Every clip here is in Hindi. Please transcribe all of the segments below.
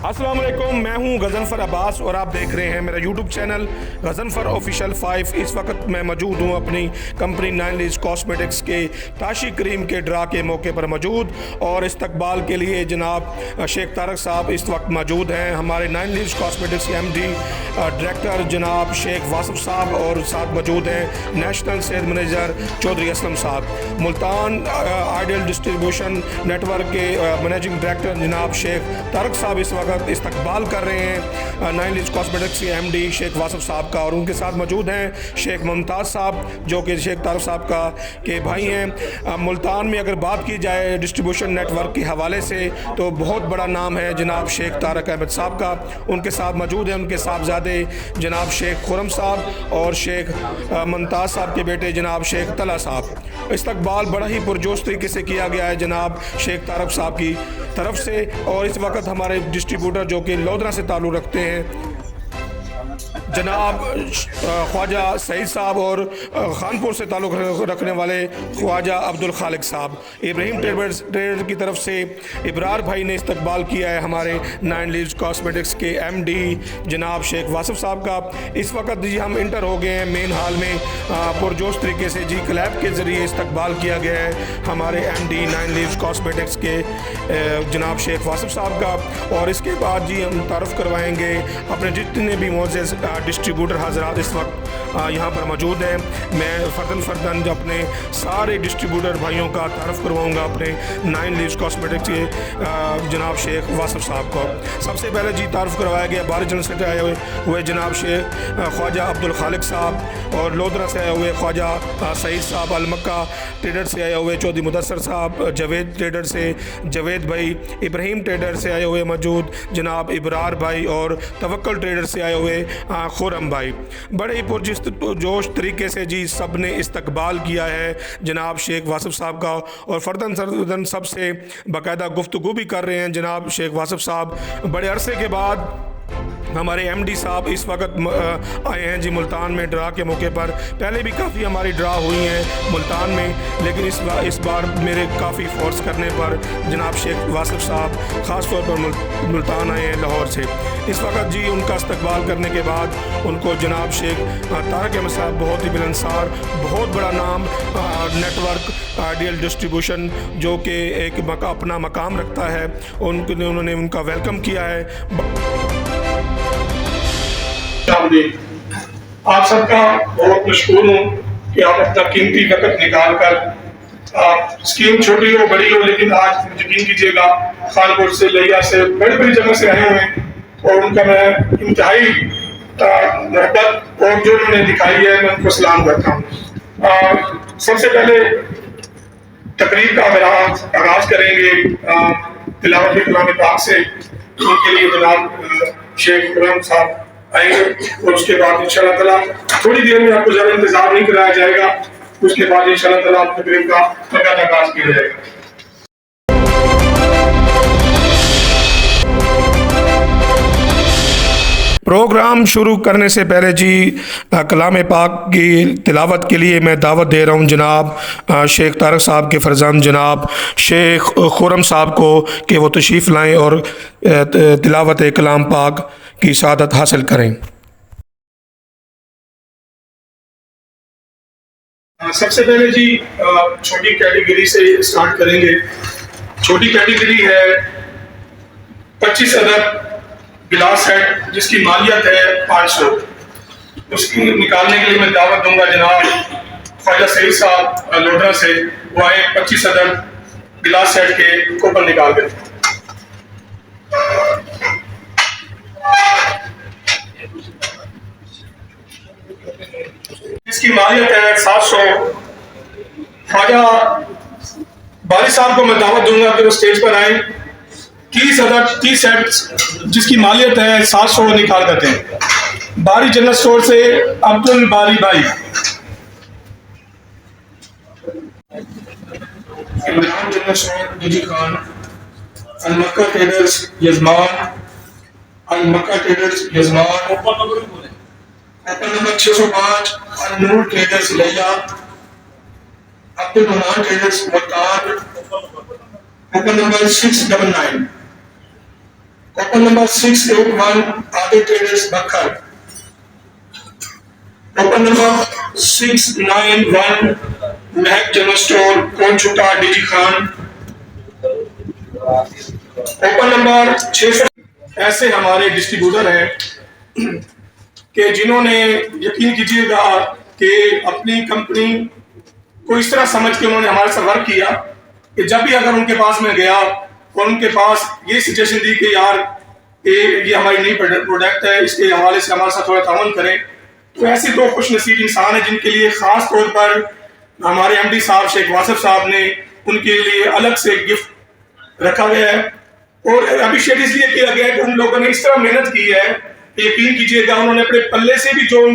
अस्सलाम वालेकुम, मैं हूं गज़नफ़र अब्बास और आप देख रहे हैं मेरा यूट्यूब चैनल गज़नफ़र ऑफिशियल 5। इस वक्त मैं मौजूद हूं अपनी कंपनी 9 लीव्स कॉस्मेटिक्स के ताशी करीम के ड्रा के मौके पर मौजूद और इस्तकबाल के लिए जनाब शेख तारक साहब इस वक्त मौजूद हैं। हमारे 9 लीव्स कॉस्मेटिक्स के MD डायरेक्टर जनाब शेख वासिफ साहब और साथ मौजूद हैं national sales manager Chaudhry Aslam साहब। मुल्तान आइडियल डिस्ट्रीब्यूशन नेटवर्क के मैनेजिंग डायरेक्टर जनाब शेख तारक साहब इस वक्त इस्तकबाल कर रहे हैं 9 लीव्स कॉस्मेटिक्स के MD शेख वासिफ साहब का, और उनके साथ मौजूद हैं शेख मुमताज़ साहब जो कि शेख तारक साहब का के भाई हैं। मुल्तान में अगर बात की जाए डिस्ट्रीब्यूशन नेटवर्क के हवाले से तो बहुत बड़ा नाम है जनाब शेख तारक अहमद साहब का। उनके साथ मौजूद हैं उनके साहबजादे जनाब शेख खुरम साहब और शेख मुमताज़ साहब के बेटे जनाब शेख तला साहब। इस्तकबाल बड़ा ही पुरजोश तरीके से किया गया है जनाब शेख तारक साहब की तरफ से। और इस वक्त हमारे डिस्ट्रीब्यूटर जो कि लोधरा से ताल्लुक़ रखते हैं जनाब ख्वाजा सईद साहब और खानपुर से ताल्लुक़ रखने वाले ख्वाजा अब्दुल खालिक साहब, इब्राहिम ट्रेडर की तरफ से इब्रार भाई ने इस्तकबाल किया है हमारे 9 लीव्स कॉस्मेटिक्स के MD जनाब शेख वासिफ साहब का। इस वक्त जी हम इंटर हो गए हैं मेन हाल में पुरजोश तरीके से जी क्लैप के ज़रिए इस्तकबाल किया गया है हमारे MD 9 लीव्स कॉस्मेटिक्स के जनाब शेख वासिफ साहब का। और इसके बाद जी हम तारुफ़ करवाएंगे अपने जितने भी मोअज़्ज़ज़ डिस्ट्रीब्यूटर हज़रात इस वक्त यहाँ पर मौजूद हैं। मैं फ़र्दन अपने सारे डिस्ट्रीब्यूटर भाइयों का तारुफ़ करवाऊँगा अपने 9 लीव्स कॉस्मेटिक्स के जनाब शेख वासिफ साहब को। सबसे पहले जी तारुफ़ करवाया गया बारी जनरल से आए हुए जनाब शेख ख्वाजा अब्दुल खालिक साहब, और लोधरा से आए हुए ख्वाजा सईद साहब, अलमक्का ट्रेडर से आए हुए चौधरी मुदस्सर साहब, जवेद ट्रेडर से जवेद भाई, इब्राहिम ट्रेडर से आए हुए मौजूद जनाब इब्रार भाई, और तवक्कल ट्रेडर से आए हुए खुरम भाई। बड़े ही पुरजोश तरीके से जी सब ने इस्तकबाल किया है जनाब शेख वासिफ साहब का, और फ़र्दन सबसे बाकायदा गुफ्तगू भी कर रहे हैं जनाब शेख वासिफ साहब। बड़े अरसे के बाद हमारे MD साहब इस वक्त आए हैं जी मुल्तान में ड्रा के मौके पर। पहले भी काफ़ी हमारी ड्रा हुई हैं मुल्तान में, लेकिन इस बार मेरे काफ़ी फोर्स करने पर जनाब शेख वासिफ साहब ख़ास तौर पर मुल्तान आए हैं लाहौर से। इस वक्त जी उनका इस्तकबाल करने के बाद उनको जनाब शेख तारक अहमद साहब बहुत ही मिलनसार, बहुत बड़ा नाम नेटवर्क आइडियल डिस्ट्रीब्यूशन जो कि एक अपना मकाम रखता है, उन्होंने उनका वेलकम किया है। आप सबका बहुत मशहूर हूँ कि आप अपना कीमती वक्त निकाल कर स्कीम छोटी हो बड़ी हो, लेकिन आज यकीन कीजिएगा खानपुर से लिया से बड़ी बड़ी जगह से आए हुए हैं और उनका मैं इंतहाई मोहब्बत और जो उन्होंने दिखाई है मैं उनको सलाम करता हूँ। सबसे पहले तकरीर का आगाज करेंगे तिलावत कलाम पाक से। उनके लिए जनाब शेख खुरम साहब आएंगे और उसके बाद इंशाअल्लाह ताला थोड़ी देर में आपको ज़्यादा इंतजार नहीं कराया जाएगा, उसके बाद इंशाअल्लाह ताला तकरीर का आगाज किया जाएगा। प्रोग्राम शुरू करने से पहले जी कलाम पाक की तिलावत के लिए मैं दावत दे रहा हूँ जनाब शेख तारक साहब के फरजंद जनाब शेख खुरम साहब को कि वो तशरीफ़ लाएँ और तिलावत कलाम पाक की सआदत हासिल करें। सबसे पहले जी छोटी कैटेगरी से स्टार्ट करेंगे। छोटी कैटेगरी है 25 अदद गिलास सेट जिसकी मालियत है 500। उसकी निकालने के लिए मैं दावत दूंगा जनाब ख्वाजा सईद साहब लोधरा से, वो आए 25 अदद गिलास सेट के कूपन निकाल कर। इसकी मालियत है 700। ख्वाजा बारी साहब को मैं दावत दूंगा कि वो स्टेज पर आए। 30 सेट जिसकी मालियत है 700 निकाल करते हैं। बारी जनरल स्टोर से अब्दुल बारी भाई, Imran general store DG Khan, Almakka traders Yazman, Almakka traders Yazman, open number 605 Anoor traders Layyah, Abdul Rahman traders Multan, open number 699। Open number 681 Adil traders Bhakkar, open number 691 Mehak general store Konchuta DG Khan, open number 600। ऐसे हमारे डिस्ट्रीब्यूटर हैं कि जिन्होंने यकीन कीजिएगा कि अपनी कंपनी को इस तरह समझ के उन्होंने हमारे साथ वर्क किया कि जब भी अगर उनके पास मैं गया और उनके पास ये सजेशन दी कि यार ये हमारी नई प्रोडक्ट है, इसके हवाले से हमारे साथ थोड़ा ताउन करें, तो ऐसे दो खुश नसीब इंसान हैं जिनके लिए खास तौर पर हमारे एमडी साहब शेख वासिफ साहब ने उनके लिए अलग से गिफ्ट रखा गया है। और अभिषेक इसलिए किया गया है कि उन लोगों ने इस तरह मेहनत की है, यकीन कीजिएगा उन्होंने अपने पल्ले से भी जो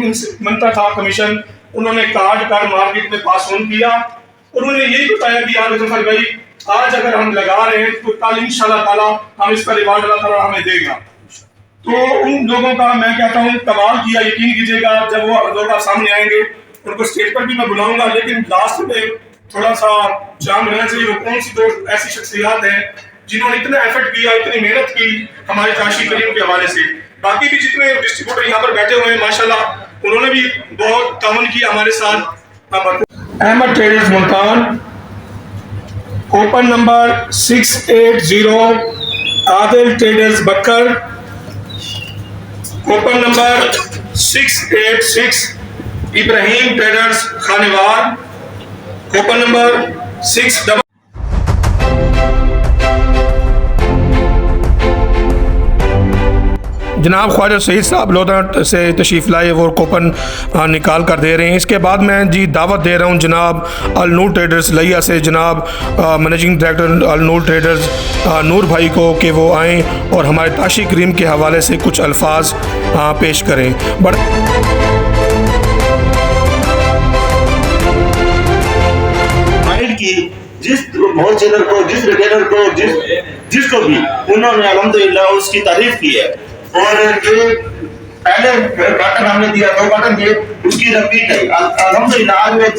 बनता था कमीशन उन्होंने काट कर मार्केट में पास ऑन किया और उन्होंने यही बताया कि यार जफर भाई आज अगर हम लगा रहे हैं तो कल इंशाल्लाह ताला हम इसका रिवार्ड अल्लाह ताला हमें देगा। तो उन लोगों का मैं कहता हूँ कमाल किया, यकीन कीजिएगा जब वो लोग आप सामने आएंगे उनको स्टेज पर भी मैं बुलाऊंगा, लेकिन लास्ट में थोड़ा सा जाम रहना चाहिए वो कौन सी दो ऐसी शख्सियात हैं जिन्होंने इतना एफर्ट किया, इतनी मेहनत की हमारे ताशी करीम के हवाले से। बाकी भी जितने डिस्ट्रीब्यूटर यहाँ पर बैठे हुए हैं माशाल्लाह उन्होंने भी बहुत ताउन किया हमारे साथ। Ahmed traders Multan, open number 680 Adil traders Bhakkar, open number 686 Ibrahim traders Khanewal, open number 6 जनाब ख्वाजा सईद साहब लोधरा से तशरीफ़ लाए वो कूपन निकाल कर दे रहे हैं। इसके बाद मैं जी दावत दे रहा हूं जनाब अल नूर ट्रेडर्स लिया से जनाब मैनेजिंग डायरेक्टर अल नूर ट्रेडर्स नूर भाई को कि वो आएँ और हमारे ताशी करीम के हवाले से कुछ अल्फाज पेश करें। की जिस होलसेलर को, जिस रिटेलर को, जिसको भी उन्होंने अल्हम्दुलिल्लाह उसकी तारीफ की है। और जो पहले कार्टन हमने दिया 2 कार्टन दिए उसकी रिपीट है अल्हम्दुलिल्लाह। आज मैं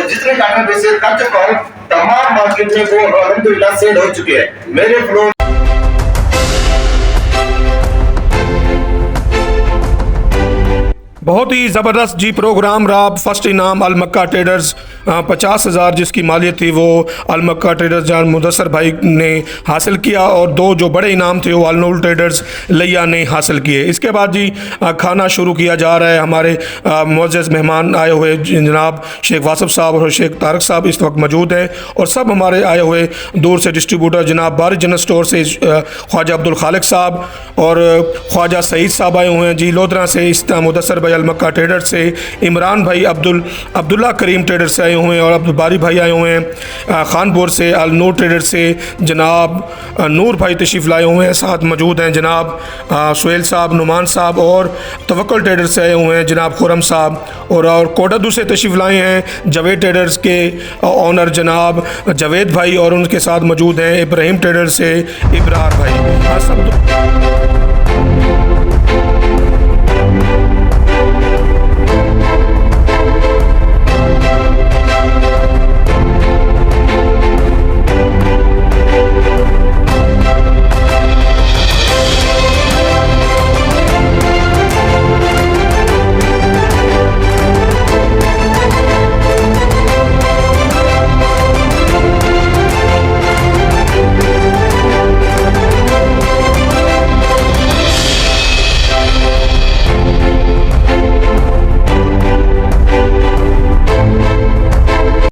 जितने कार्टन बेचे कर चुका हूँ तमाम मार्केट में वो अल्हम्दुलिल्लाह सेल हो चुके हैं। मेरे फ्लोर बहुत ही ज़बरदस्त जी प्रोग्राम रहा। फर्स्ट इनाम अल मक्का ट्रेडर्स 50,000 जिसकी मालियत थी वो अल मक्का ट्रेडर्स जान मुदस्सर भाई ने हासिल किया और 2 जो बड़े इनाम थे वो अल नूर ट्रेडर्स लिया ने हासिल किए। इसके बाद जी खाना शुरू किया जा रहा है। हमारे मुअज़्ज़ज़ मेहमान आए हुए जनाब शेख वासिफ साहब और शेख तारक साहब इस वक्त मौजूद हैं और सब हमारे आए हुए दूर से डिस्ट्रीब्यूटर जनाब बारी जनरल स्टोर से ख्वाजा अब्दुल खालिक साहब और ख्वाजा सईद साहब आए हुए हैं जी। लोधरा से मुदस्सर भाई अल मक्का ट्रेडर से, इमरान भाई अब्दुल्ला करीम ट्रेडर से आए हुए हैं और अब्दुल बारी भाई आए हुए हैं। खानपुर से अल नूर ट्रेडर से जनाब नूर भाई तशरीफ़ लाए हुए हैं। साथ मौजूद हैं जनाब सुहेल साहब, नुमान साहब और तवक्कल ट्रेडर से आए हुए हैं जनाब खुरम साहब और कोडादू से तशरीफ़ लाए हैं जावेद ट्रेडर्स के ऑनर जनाब जावेद भाई और उनके साथ मौजूद हैं इब्राहिम ट्रेडर से इब्रार भाई। सब